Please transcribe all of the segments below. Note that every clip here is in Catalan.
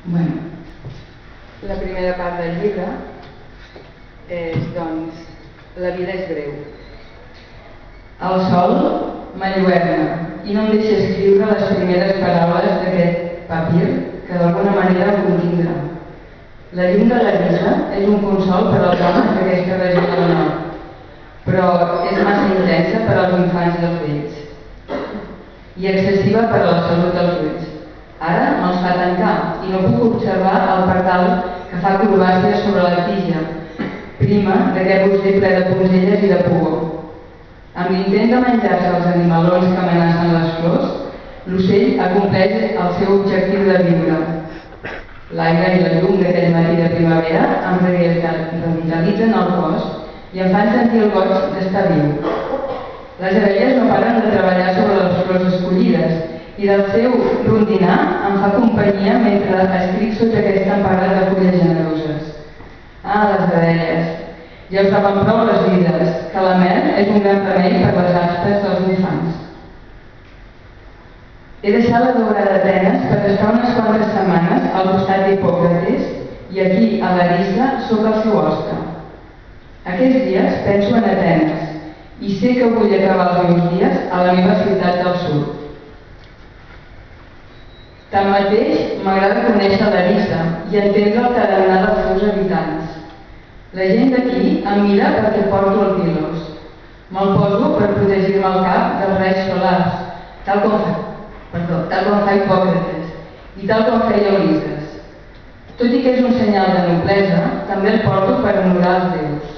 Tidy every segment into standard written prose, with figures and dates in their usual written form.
Bueno, la primera part del llibre és, doncs, la vida és breu. El sol m'enlluerna i no em deixa escriure les primeres paraules d'aquest papir que d'alguna manera em contindrà. La llum de la vista és un consol per als homes d'aquesta regió del nord, però és massa intensa per als infants i els vells i excessiva per a la salut dels ulls. Ara me'ls fa tancar i no puc observar el pardal que fa acrobàcies sobre la tija prima d'aquest ocell ple de punzelles i de pugó. Amb l'intent de menjar-se els animalons que amenacen les flors, l'ocell acompleix el seu objectiu de viure. L'aire i la llum d'aquell matí de primavera em revitalitzen el cos i em fan sentir el goig d'estar viu. Les abelles no paren de treballar sobre les flors escollides i del seu rondinar em fa companyia mentre escric sota aquest temperat de fulles generoses. Ah, les abelles! Ja ho saben prou les vides, que la mel és un gran remei per les aspes dels infants. He deixat la daurada d'Atenes per estar unes quantes setmanes al costat d'Hipòcrates i aquí, a Larissa, sóc el seu hoste. Aquests dies penso en Atenes i sé que vull acabar els meus dies a la meva ciutat del sud. Tanmateix, m'agrada conèixer Larissa i entendre el tarannà dels seus habitants. La gent d'aquí em mira perquè porto el pilós. Me'l poso per protegir-me el cap dels raigs solars, tal com fa Hipòcrates i tal com feia Ulisses. Tot i que és un senyal de noblesa, també el porto per honorar els déus.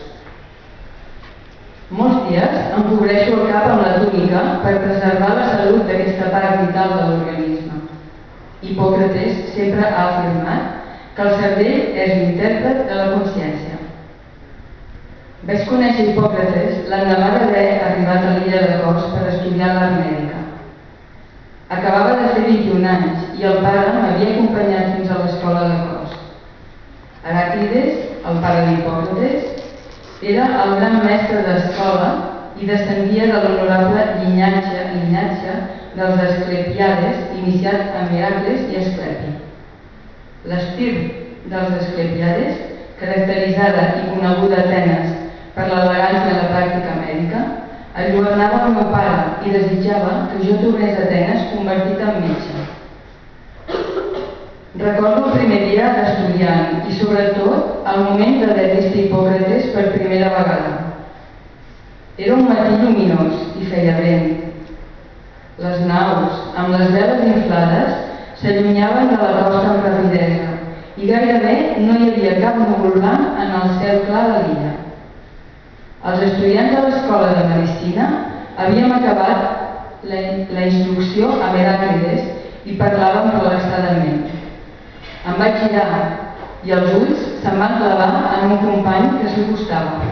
Molts dies em cobreixo el cap amb la túnica per preservar la salut d'aquesta part vital de l'organisme. Hipòcrates sempre ha afirmat que el cervell és l'intèrpret de la consciència. Vaig conèixer Hipòcrates l'endemà d'haver arribat a l'illa de Kos per estudiar l'art mèdica. Acabava de fer 21 anys i el pare m'havia acompanyat fins a l'escola de Kos. Heràclides, el pare d'Hipòcrates, era el gran mestre d'escola i descendia de l'honorable llinatge dels Asclepiades, iniciat amb Heracles i Asclepi. L'estirp dels Asclepiades, caracteritzada i coneguda a Atenes per l'elegància de la pràctica mèdica, enlluernava el meu pare i desitjava que jo tornés a Atenes convertit en metge. Recordo el primer dia d'estudiant i, sobretot, el moment d'haver vist Hipòcrates per primera vegada. Era un matí lluminós i feia vent. Les naus, amb les veles inflades, s'allunyaven de la costa amb rapidesa i gairebé no hi havia cap núvol blanc en el cel clar de l'illa. Els estudiants de l'escola de medicina havíem acabat la instrucció amb Heràclides i parlàvem relaxadament. Em vaig girar i els ulls se'm van clavar en un company que s'hi acostava.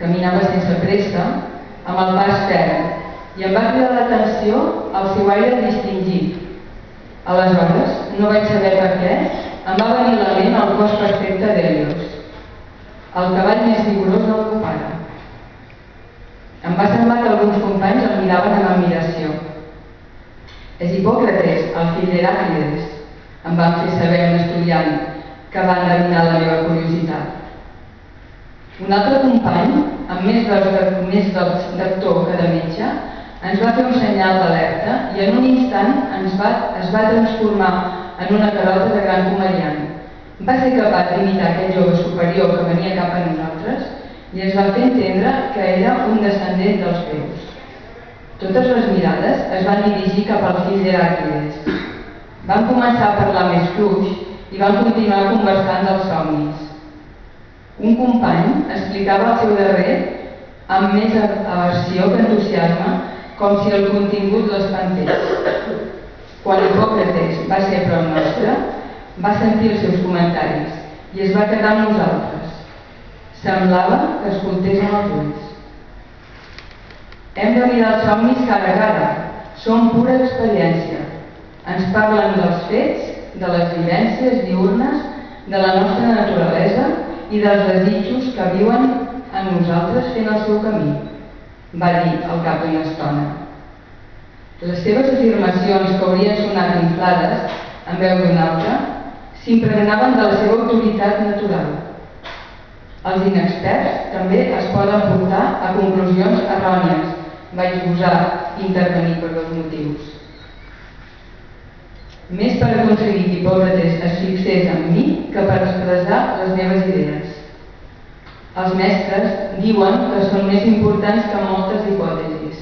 Caminava sense pressa, amb el pas ferm, i em va cridar l'atenció el seu aire distingit. Aleshores, no vaig saber per què, em va venir a la ment el cos perfecte d'Hèlios, el cavall més vigorós del meu pare. Em va semblar que alguns companys el miraven amb admiració. És Hipòcrates, el fill d'Heràclides, em van fer saber un estudiant que va endevinar la meva curiositat. Un altre company, amb més dots d'actor que de metge, ens va fer un senyal d'alerta i en un instant es va transformar en una carota de gran comediant. Va ser capaç d'imitar aquell jove superior que venia cap a nosaltres i ens va fer entendre que era un descendent dels déus. Totes les mirades es van dirigir cap al fill d'Heràclides. Vam començar a parlar més fluix i vam continuar conversant dels somnis. Un company explicava el seu darrer amb més aversió que entusiasme, com si el contingut l'espantés. Quan Hipòcrates va ser prop nostre, va sentir els seus comentaris i es va quedar amb nosaltres. Semblava que escoltés amb els ulls. Hem de mirar els somnis cara a cara. Són pura experiència. Ens parlen dels fets, de les vivències diürnes, de la nostra naturalesa i dels desitjos que viuen en nosaltres fent el seu camí, va dir al cap d'una estona. Les seves afirmacions, que haurien sonat inflades, en veu d'un altre, s'impregnaven de la seva autoritat natural. Els inexperts també es poden portar a conclusions errònies. Vaig gosar intervenir per dos motius. Més per aconseguir que Hipòcrates es fixés en mi que per expressar les meves idees. Els mestres diuen que són més importants que moltes hipòtesis.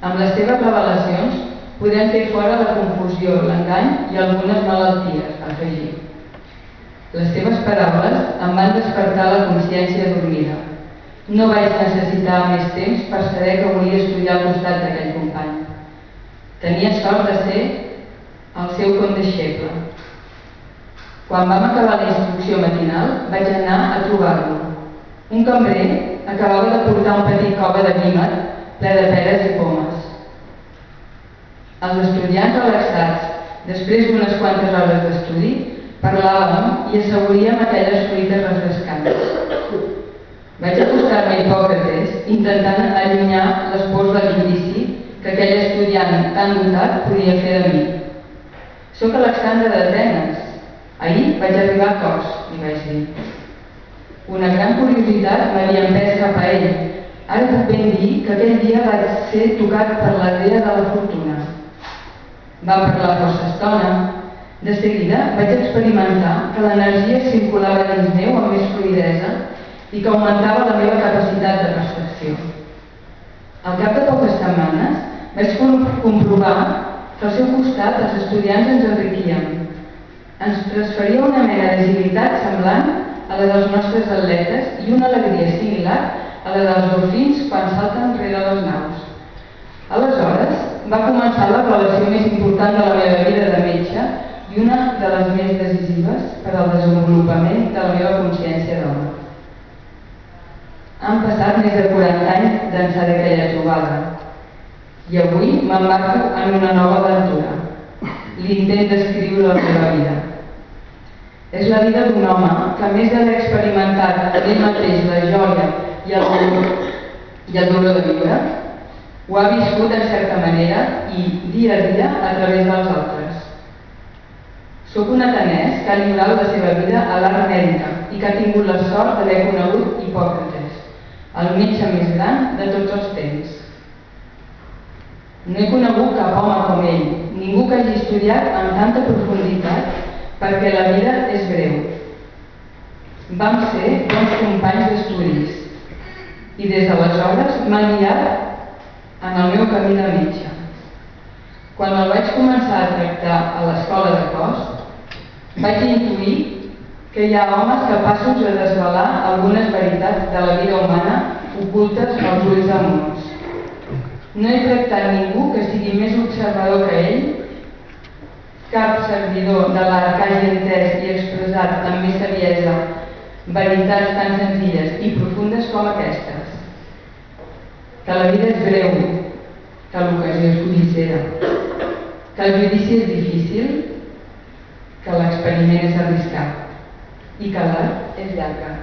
Amb les seves revelacions podem fer fora la confusió, l'engany i algunes malalties, afegir. Les seves paraules em van despertar la consciència dormida. No vaig necessitar més temps per saber que volia estudiar al costat d'aquell company. Tenia sort de ser el seu condeixeble. Quan vam acabar la instrucció matinal, vaig anar a trobar-lo. Un cambrer acabava de portar un petit cove de vímet ple de peres i pomes. Els estudiants relaxats, després d'unes quantes hores d'estudi, parlàvem i assaboríem aquelles fruites refrescants. Vaig acostar-me a Hipòcrates, intentant allunyar les pors del judici que aquell estudiant tan dotat podia fer de mi. «Soc Alexandre d'Atenes. Ahir vaig arribar a Kos», li vaig dir. Una gran curiositat m'havia empès cap a ell. Ara puc ben dir que aquell dia vaig ser tocat per la dea de la fortuna. Vam parlar força estona. De seguida vaig experimentar que l'energia circulava dins meu amb més fluïdesa i que augmentava la meva capacitat de percepció. Al cap de poques setmanes vaig comprovar que al seu costat els estudiants ens enriquíem. Ens transferia una mena d'agilitat semblant a la dels nostres atletes i una alegria similar a la dels delfins quan salten rere les naus. Aleshores va començar la relació més important de la meva vida de metge i una de les més decisives per al desenvolupament de la meva consciència d'home. Han passat més de 40 anys d'ençà d'aquella trobada i avui m'embarco en una nova aventura, l'intent d'escriure la meva vida. És la vida d'un home que, a més d'haver experimentat ell mateix la joia i el dolor de viure, ho ha viscut en certa manera i, dia a dia, a través dels altres. Soc un atenès que ha lliurat la seva vida a l'art mèdica i que ha tingut la sort d'haver conegut Hipòcrates, el metge més gran de tots els temps. No he conegut cap home com ell, ningú que hagi estudiat amb tanta profunditat, perquè la vida és breu. Vam ser bons companys d'estudis i des d'aleshores m'ha guiat en el meu camí de metge. Quan el vaig començar a tractar a l'escola de Kos, vaig intuir que hi ha homes capaços de desvelar algunes veritats de la vida humana ocultes als ulls de molts. No he tractat ningú que sigui més observador que ell, cap servidor de l'art que hagi entès i expressat amb més saviesa veritats tan senzilles i profundes com aquestes. Que la vida és breu, que l'ocasió és fugissera, que el judici és difícil, que l'experiment és arriscat i que l'art és llarga.